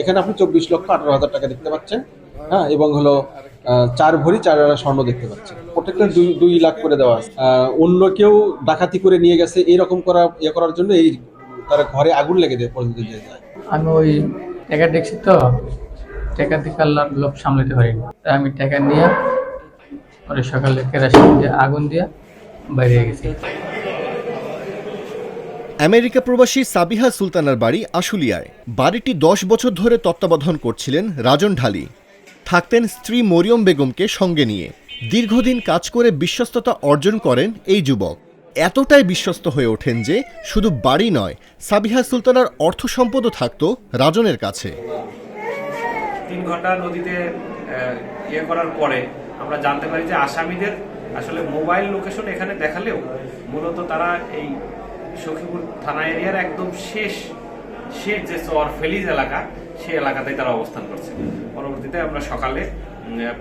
এখানে আপনি 24,18,000 টাকা দেখতে পাচ্ছেন, হ্যাঁ, এবং হলো 4 ভরি 4 আনা স্বর্ণ দেখতে পাচ্ছেন। প্রত্যেকটা 2 লাখ করে দেওয়া আছে। অন্য কেউ ডাকাতি করে নিয়ে গেছে এরকম করার জন্য এই তারা ঘরে আগুন লেগে দেয় পর্যন্ত দিয়ে যায়। আমি ওই টাকা দেখছি তো, টাকা দিকে আল্লাহর লোভ সামলাতে পারিনি, তাই আমি টাকা নিয়ে পরে সকালে কেরোসিন দিয়ে আগুন দিয়ে বাইরে গেছি। আমেরিকা প্রবাসী সাবিহা সুলতানার বাড়ি আশুলিয়ায়। বাড়িটি 10 বছর ধরে তত্ত্বাবধান করছিলেন রাজন ঢালি। থাকতেন স্ত্রী মরিয়ম বেগমকে সঙ্গে নিয়ে। দীর্ঘদিন কাজ করে বিশ্বস্ততা অর্জন করেন এই যুবক। এতটাই বিশ্বস্ত হয়ে ওঠেন যে শুধু বাড়ি নয়, সাবিহা সুলতানার অর্থ সম্পদও থাকত রাজনের কাছে। 3 ঘন্টা নদীতে করার পরে আমরা জানতে পারি যে আসামিদের আসলে মোবাইল লোকেশন এখানে দেখালেও মূলত তারা এই সখীপুর থানা এরিয়ার একদম শেষ যে চর ফেলিজ এলাকা, সেই এলাকাতেই তারা অবস্থান করছে। পরবর্তীতে আমরা সকালে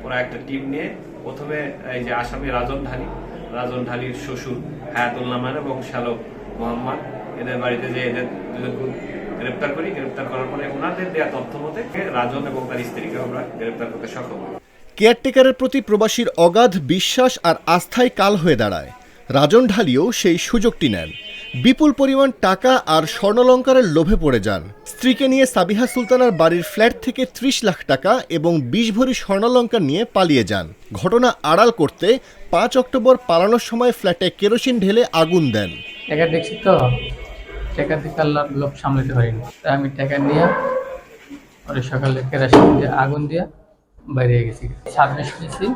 পুরো একটা টিম নিয়ে প্রথমে এই যে আসামি রাজন ঢালির শ্বশুর হায়াতুল্লাহ মান এবং শ্যালক মোহাম্মদ, এদের বাড়িতে যে এদের দুজনকে গ্রেপ্তার করি। গ্রেপ্তার করার পরে ওনাদের দেওয়া তথ্য মতে রাজন এবং তার স্ত্রীকে আমরা গ্রেপ্তার করতে সক্ষম হই। কেয়ারটেকারের প্রতি প্রবাসীর অগাধ বিশ্বাস আর আস্থায় কাল হয়ে দাঁড়ায়। রাজন ঢালিও সেই সুযোগটি নেন। বিপুল পরিমাণ টাকা আর স্বর্ণালঙ্কারের লোভে পড়ে যান। স্ত্রীকে নিয়ে সাবিহা সুলতানার বাড়ির ফ্ল্যাট থেকে 30 লাখ টাকা এবং 20 ভরি স্বর্ণালঙ্কার নিয়ে পালিয়ে যান। ঘটনা আড়াল করতে 5 অক্টোবর পালানোর সময় ফ্ল্যাটে কেরোসিন ঢেলে আগুন দেন। টাকা দেখছি তো, টাকা দিকে আল্লাহর লোভ সামলাতে পারিনি, তাই আমি টাকা নিয়ে পরে সকালে কেরোসিন দিয়ে আগুন দিয়ে বাইরে গেছি। 26 নিয়েছি,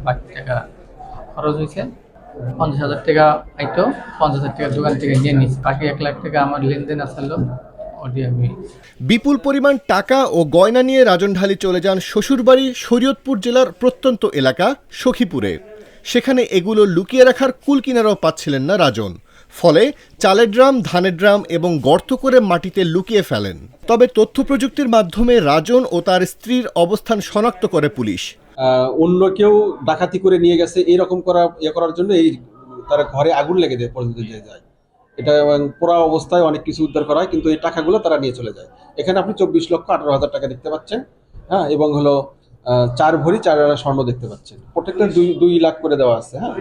বাকি টাকা খরচ হয়েছে। 50,000 টাকা আইতো, 50,000 টাকা দোকান থেকে নিয়ে নিয়েছি। বাকি 1 লাখ টাকা আমার লেনদেন আসলো, ওটি আমি। বিপুল পরিমাণ টাকা ও গয়না নিয়ে রাজন ঢালি চলে যান শ্বশুরবাড়ি শরীয়তপুর জেলার প্রত্যন্ত এলাকা সখীপুরে। সেখানে এগুলো লুকিয়ে রাখার কুল কিনারাও পাচ্ছিলেন না রাজন। ফলে চালের ড্রাম, ধানের ড্রাম এবং গর্ত করে মাটিতে লুকিয়ে ফেলেন। তবে তথ্য প্রযুক্তির মাধ্যমে রাজন ও তার স্ত্রীর অবস্থান শনাক্ত করে পুলিশ। অন্য কেউ ডাকাতি করে নিয়ে গেছে এরকম করার জন্য এই তারা ঘরে আগুন লেগে দেয় পর্যন্ত দিয়ে যায়। এটা পুরো অবস্থায় অনেক কিছু উদ্ধার করা হয়, কিন্তু এই টাকাগুলো তারা নিয়ে চলে যায়। এখানে আপনি 24,18,000 টাকা দেখতে পাচ্ছেন, হ্যাঁ, এবং হলো 4 ভরি 4 আনা স্বর্ণ দেখতে পাচ্ছেন। প্রত্যেকটা 2 লাখ করে দেওয়া আছে। হ্যাঁ,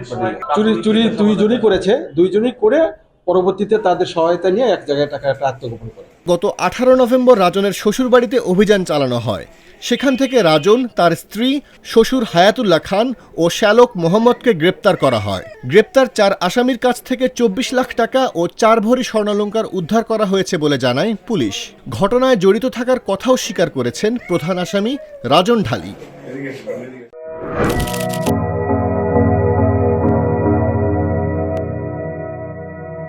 চুরি দুইজনই করেছে, দুইজনই করে পরবর্তীতে তাদের সহায়তা নিয়ে এক জায়গায় টাকাটা আত্মগোপন করে। গত 18 নভেম্বর রাজনের শ্বশুরবাড়িতে অভিযান চালানো হয়। সেখান থেকে রাজন, তার স্ত্রী, শ্বশুর হায়াতুল্লাহ খান ও শ্যালক মোহাম্মদকে গ্রেপ্তার করা হয়। গ্রেপ্তার 4 আসামির কাছ থেকে 24 লাখ টাকা ও 4 ভরি স্বর্ণালঙ্কার উদ্ধার করা হয়েছে বলে জানায় পুলিশ। ঘটনায় জড়িত থাকার কথাও স্বীকার করেছেন প্রধান আসামি রাজন ঢালি।